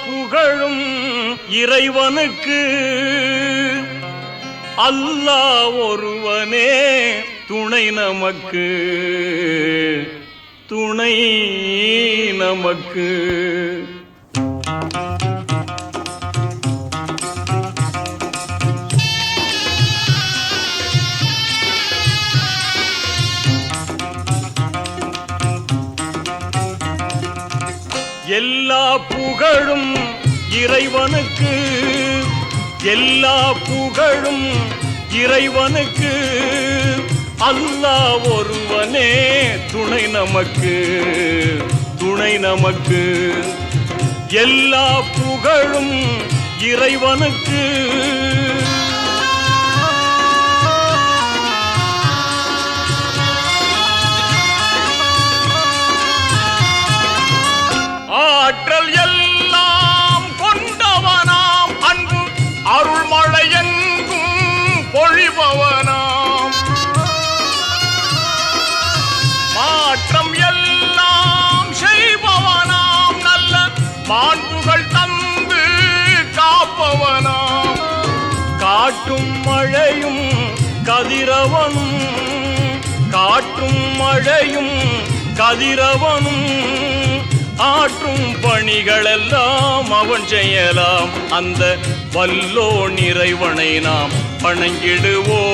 புகழும் இறைவனுக்கு, அல்லாஹ் ஒருவனே துணை நமக்கு, துணை நமக்கு. எல்லா புகழும் இறைவனுக்கு, எல்லா புகழும் இறைவனுக்கு, அல்லாஹ் ஒருவனே துணை நமக்கு, துணை நமக்கு. எல்லா புகழும் இறைவனுக்கு. ஆற்றல் எல்லாம் கொண்டவனாம், அன்பு அருள்மழை எங்கும் பொழிபவனாம், மாற்றம் எல்லாம் செய்பவனாம், நல்ல மாண்புகள் தந்து காப்பவனாம், காற்றும் மழையும் கதிரவனும், காற்றும் மழையும் கதிரவனும், ஆற்றும் பணிகளெல்லாம் அவன் செய்யலாம். அந்த வல்லோன் இறைவனை நாம் வணங்கிடுவோம்.